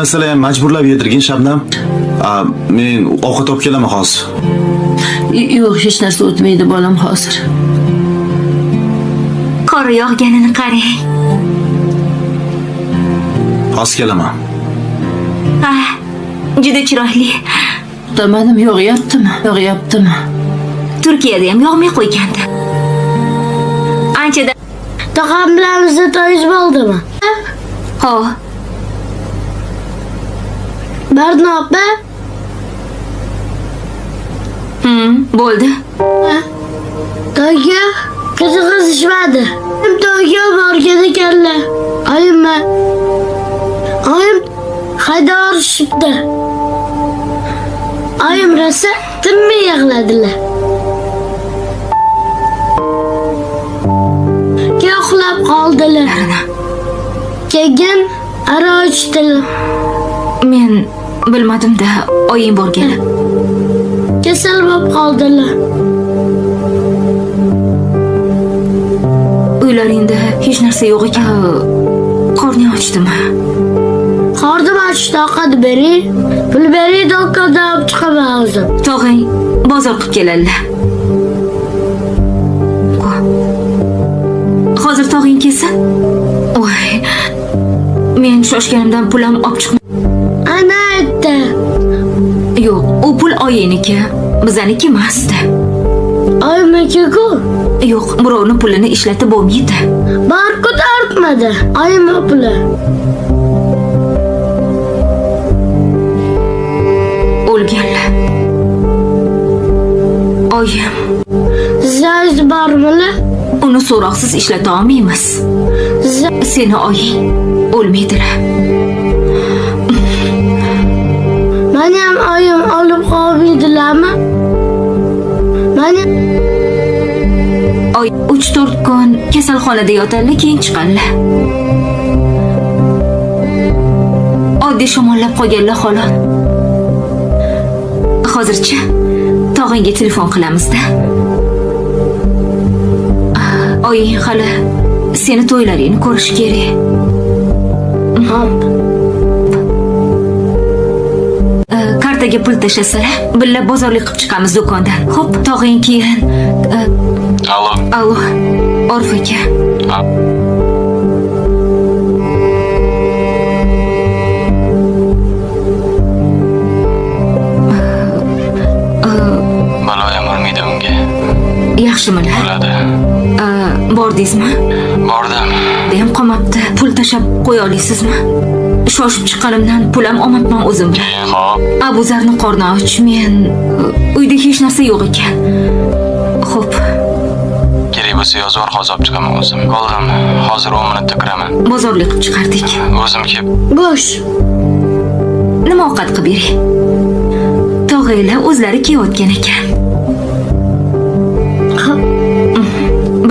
Bo'lmasalar ham majburlab yedirgin Shabnam. Men ovqat olib kelaman hozir. Yo'q, hech narsa o'tmaydi bolam hozir. Qor yog'ganini qarang. Hozir kelaman. Juda chiroyli. Tamanim yog'yaptimi? Turkiyada ham yog'may qo'ygandi. Anchadan Tog'am bilan bizda to'yimiz bo'ldimi? ho, Barno opa? bo'ldi. To'yga qiziqishmadi. To'yga borgan ekanlar. Oyim haydorishibdi. Oyim rosa tinmay yig'ladilar. Uxlab qoldilar. Keyin aro ichdilar. Men bilmadim-da, oying borgan. Kasal bo'lib qoldilar. Uylaringda hech narsa yo'q ekan. Qorning ochdimi? Qornim ochdi, ovqat bering. Pul bering, do'kondan olib chiqaman o'zim. Tog'ang bozor qilib keladilar. Hozir tog'ing kelsin. Voy. Men shoshganimdan pulim olib chiqma. Ana aytdi. Yo'q, u pul oyiniki, bizaniki emasdi. Oyimniki-ku. Yo'q, birovning pulini ishlatib bo'lmaydi. Barku tortmadi. Oyim puli. O'lganlar. Oyim. Siz bormi? Uni so'roqsiz ishlata olmaymiz. Seni oying o'lmaydilar. Meni ham oyim olib qolmaydilarmi? Oy 3-4 kun kasalxonada yotadilar, keyin chiqadilar. Oddiy shamollab qolganlar xolos. Hozircha tog'ingga telefon qilamiz-da. Oying hali seni to'ylaringni ko'rish kerak. Hop. Kartaga pul tashlasalar, billa bozorlik qilib chiqamiz do'kondan. Xo'p, tog'ing keyin. Allo. Orif aka. Baloyam urmaydi unga. Yaxshimilar? Bo'ladi. Bordingizmi? Bordim. Deyam qolmabdi. Pul tashab qo'ya olasizmi? Shoshib chiqqanimdan pul ham olmabman o'zim. Xo'p. Abuzarning qorni och, men uyda hech narsa yo'q ekan. Xo'p. Kerak bo'lsa yozib hozir olib chiqaman o'zim. Qoldim. Hozir 10 minutda kiraman. Bozorlik qilib chiqardik. O'zim kelib. Go'sht. Nima ovqat qilib bering? Tog'aylar o'zlari kelayotgan ekan.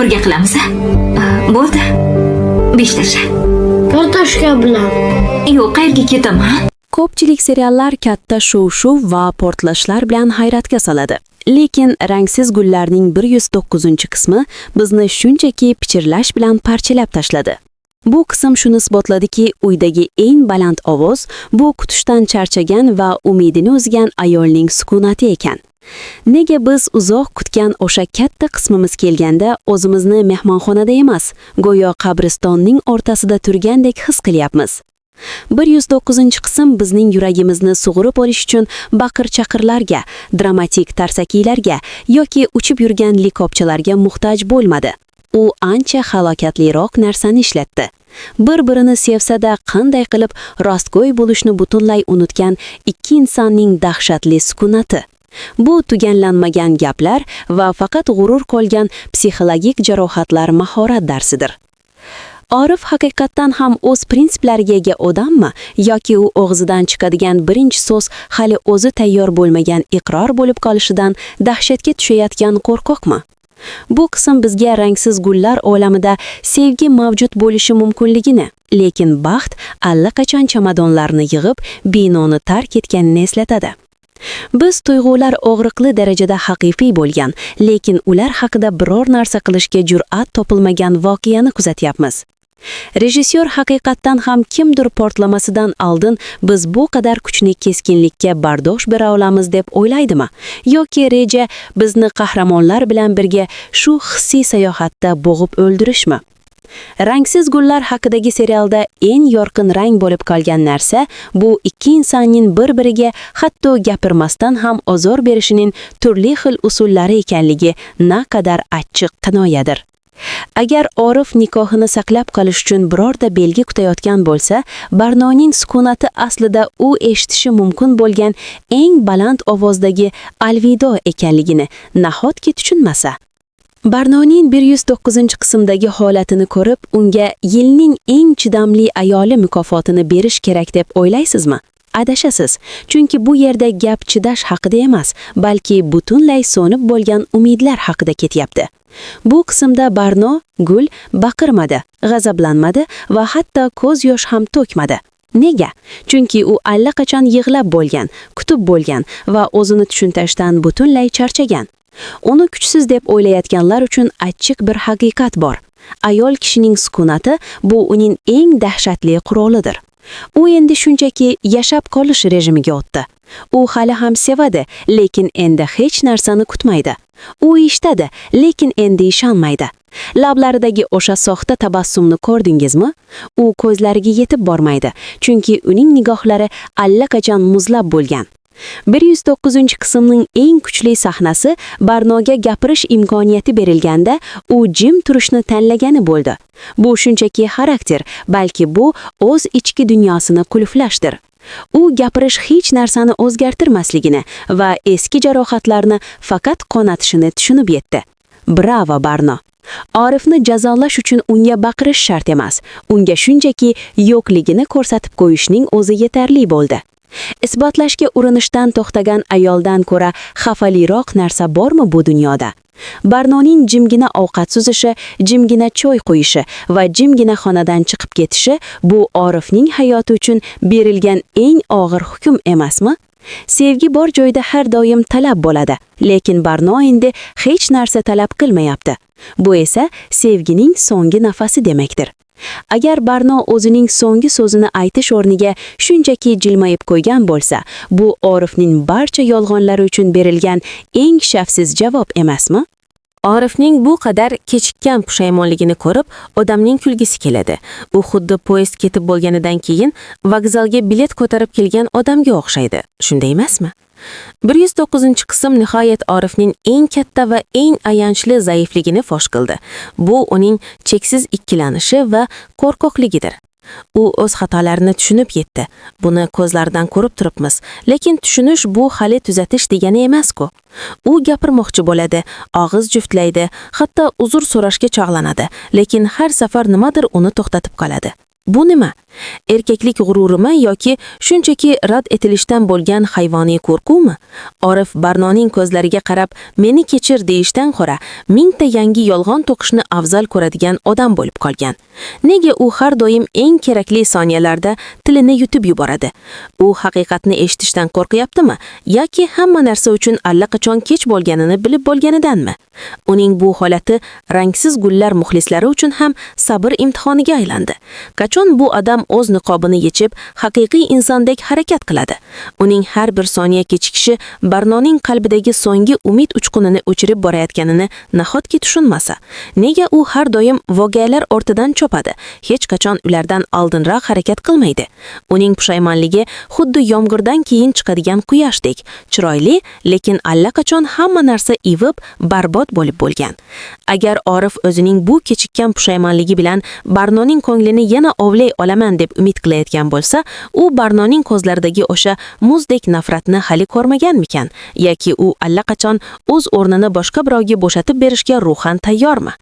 Birga qilamiz, a? Bo'ldi. 5 tasha. Kartoshka bilan. Yo'q, qayerga ketaman? Ko'pchilik seriallar katta shuv-shuv va portlashlar bilan hayratga soladi. Lekin Rangsiz gullarning 109-qismi bizni shunchaki pichirlash bilan parchalab tashladi. Bu qism shuni isbotladiki, uydagi eng baland ovoz bu kutishdan charchagan va umidini uzgan ayolning sukunati ekan. Nega biz uzoq kutgan o'sha katta qismimiz kelganda o'zimizni mehmonxonada emas, go'yo qabristonning o'rtasida turgandek his qilyapmiz? 109-qism bizning yuragimizni sug'urib olish uchun baqir-chaqirlarga, dramatik tarsakiylarga yoki uchib yurgan likopchalarga muhtoj bo'lmadi. U ancha halokatliroq narsani ishlatdi. Bir-birini sevsa-da qanday qilib rostgo'y bo'lishni butunlay unutgan ikki insonning dahshatli sukunati. Bu tuganlanmagan gaplar va faqat g'urur qolgan psixologik jarohatlar mahorat darsidir. Orif haqiqatdan ham o'z prinsiplariga ega odammi yoki u og'zidan chiqadigan birinchi so'z hali o'zi tayyor bo'lmagan iqror bo'lib qolishidan dahshatga tushayotgan qo'rqoqmi? Bu qism bizga Rangsiz gullar olamida sevgi mavjud bo'lishi mumkinligini, lekin baxt allaqachon chamadonlarni yig'ib binoni tark etganini eslatadi. Biz tuyg'ular og'riqli darajada haqiqiy bo'lgan, lekin ular haqida biror narsa qilishga jur'at topilmagan voqeani kuzatyapmiz. Rejissyor haqiqatdan ham kimdir portlamasidan oldin biz bu qadar kuchli keskinlikka bardosh bera olamiz deb o'ylaydimi? Yoki reja bizni qahramonlar bilan birga shu hissiy sayohatda bo'g'ib o'ldirishmi? Rangsiz gullar haqidagi serialda eng yorqin rang bo'lib qolgan narsa bu ikki insonning bir-biriga hatto gapirmasdan ham ozor berishining turli xil usullari ekanligi naqadar achchiq kinoyadir. Agar Orif nikohini saqlab qolish uchun birorta belgi kutayotgan bo'lsa, Barnoning sukunati aslida u eshitishi mumkin bo'lgan eng baland ovozdagi alvido ekanligini nahotki tushunmasa? Barnoning 109-qismdagi holatini ko'rib, unga yilning eng chidamli ayoli mukofotini berish kerak deb o'ylaysizmi? Adashasiz, chunki bu yerda gap chidash haqida emas, balki butunlay so'nib bo'lgan umidlar haqida ketyapti. Bu qismda Barno Gul baqirmadi, g'azablanmadi va hatto ko'z yosh ham to'kmadi. Nega? Chunki u allaqachon yig'lab bo'lgan, kutib bo'lgan va o'zini tushuntirishdan butunlay charchagan. Uni kuchsiz deb o'ylayotganlar uchun achchiq bir haqiqat bor. Ayol kishining sukunati bu uning eng dahshatli qurolidir. U endi shunchaki yashab qolish rejimiga o'tdi. U hali ham sevadi, lekin endi hech narsani kutmaydi. U eshitadi, lekin endi ishonmaydi. Lablaridagi o'sha soxta tabassumni ko'rdingizmi? U ko'zlariga yetib bormaydi, chunki uning nigohlari allaqachon muzlab bo'lgan. 109-qismning eng kuchli sahnasi Barnoga gapirish imkoniyati berilganda u jim turishni tanlagani bo'ldi. Bu shunchaki xarakter, balki bu o'z ichki dunyosini qulflashdir. U gapirish hech narsani o'zgartirmasligini va eski jarohatlarni faqat qonatishini tushunib yetdi. Bravo Barno! Orifni jazolash uchun unga baqirish shart emas, unga shunchaki yo'qligini ko'rsatib qo'yishning o'zi yetarli bo'ldi. Isbotlashga urinishdan to'xtagan ayoldan ko'ra xafaliroq narsa bormi bu dunyoda? Barnoning jimgina ovqat suzishi, jimgina choy qo'yishi va jimgina xonadan chiqib ketishi bu Orifning hayoti uchun berilgan eng og'ir hukm emasmi? Sevgi bor joyda har doim talab bo'ladi, lekin Barno endi hech narsa talab qilmayapti. Bu esa sevgining so'nggi nafasi demakdir. Agar Barno o'zining so'nggi so'zini aytish o'rniga shunchaki jilmayib qo'ygan bo'lsa, bu Orifning barcha yolg'onlari uchun berilgan eng shafsiz javob emasmi? Orifning bu qadar kechikkan pushaymonligini ko'rib, odamning kulgisi keladi. U xuddi poyezd ketib bo'lganidan keyin vokzalga bilet ko'tarib kelgan odamga o'xshaydi. Shunday emasmi? 109-qism nihoyat Orifning eng katta va eng ayanchli zaifligini fosh qildi. Bu uning cheksiz ikkilanishi va qo'rqoqligidir. U o'z xatolarini tushunib yetdi. Buni ko'zlardan ko'rib turibmiz, lekin tushunish bu hali tuzatish degani emas-ku. U gapirmoqchi bo'ladi, og'iz juftlaydi, hatto uzr so'rashga chog'lanadi, lekin har safar nimadir uni to'xtatib qoladi. Bu nima? Erkaklik g'ururimi yoki shunchaki rad etilishdan bo'lgan hayvoniy qo'rquvmi? Orif Barnoning ko'zlariga qarab, "Meni kechir" deyishdan ko'ra, mingta yangi yolg'on to'qishni afzal ko'radigan odam bo'lib qolgan. Nega u har doim eng kerakli soniyalarda tilini yutib yuboradi? U haqiqatni eshitishdan qo'rqyaptimi yoki hamma narsa uchun allaqachon kech bo'lganini bilib bo'lganidanmi? Uning bu holati rangsiz gullar muxlislari uchun ham sabr imtihoniga aylandi. Qachon bu odam o'z niqobini yechib, haqiqiy insondek harakat qiladi? Uning har bir soniya kechikishi Barnoning qalbidagi so'nggi umid uchqunini o'chirib borayotganini nahotki tushunmasa? Nega u har doim voqealar ortidan chopadi, hech qachon ulardan oldinroq harakat qilmaydi? Uning pushaymonligi xuddi yomg'irdan keyin chiqadigan quyoshdek, chiroyli, lekin allaqachon hamma narsa ivib, barbod bo'lib bo'lgan. Agar Orif o'zining bu kechikkan pushaymonligi bilan Barnoning ko'nglini yana ovlay olaman deb umid qilayotgan bo'lsa, u Barnoning ko'zlaridagi o'sha muzdek nafratni hali ko'rmaganmikan, yoki u allaqachon o'z o'rnini boshqa birovga bo'shatib berishga ruhan tayyormi?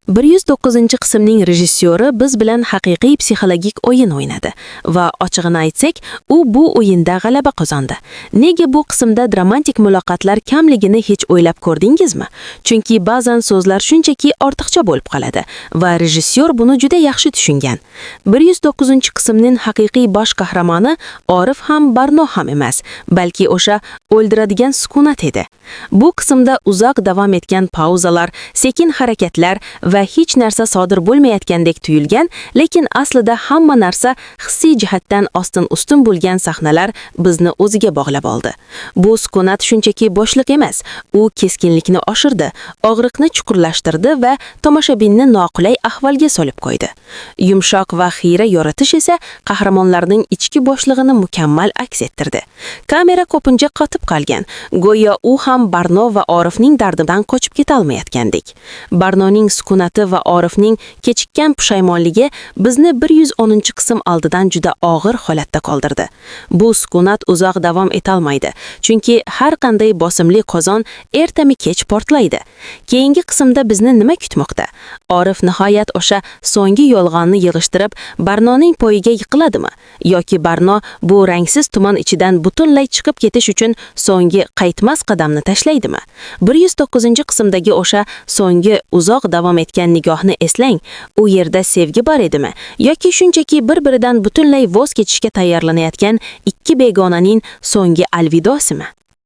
109-qismning rejissyori biz bilan haqiqiy psixologik o'yin o'ynadi va ochig'ini aytsak, u bu o'yinda g'alaba qozondi. Nega bu qismda dramatik muloqotlar kamligini hech o'ylab ko'rdingizmi? Chunki ba'zan so'zlar shunchaki ortiqcha bo'lib qoladi va rejissyor buni juda yaxshi tushungan. 109-qismning haqiqiy bosh qahramoni Orif ham Barno ham emas, balki o'sha o'ldiradigan sukunat edi. Bu qismda uzoq davom etgan pauzalar, sekin harakatlar va va hech narsa sodir bo'lmayotgandek tuyulgan, lekin aslida hamma narsa hissiy jihatdan ostin-ustun bo'lgan sahnalar bizni o'ziga bog'lab oldi. Bu sukunat shunchaki bo'shliq emas, u keskinlikni oshirdi, og'riqni chuqurlashtirdi va tomoshabinni noqulay ahvolga solib qo'ydi. Yumshoq va xira yoritish esa qahramonlarning ichki bo'shlig'ini mukammal aks ettirdi. Kamera ko'pincha qotib qolgan, go'yo u ham Barno va Orifning dardidan qochib keta olmayotgandek. Barnoning sukunati va Orifning kechikkan pushaymonligi bizni 110-qism oldidan juda og'ir holatda qoldirdi. Bu sukunat uzoq davom etolmaydi, chunki har qanday bosimli qozon ertami kech portlaydi. Keyingi qismda bizni nima kutmoqda? Orif nihoyat o'sha so'nggi yolg'onni yig'ishtirib Barnoning poyiga yiqiladimi? Yoki Barno bu rangsiz tuman ichidan butunlay chiqib ketish uchun so'nggi qaytmas qadamni tashlaydimi? 109-qismdagi o'sha so'nggi uzoq davom etgan nigohni eslang, u yerda sevgi bor edimi? Yoki shunchaki bir-biridan butunlay voz kechishga tayyorlanayotgan ikki begonaning so'nggi alvidosimi?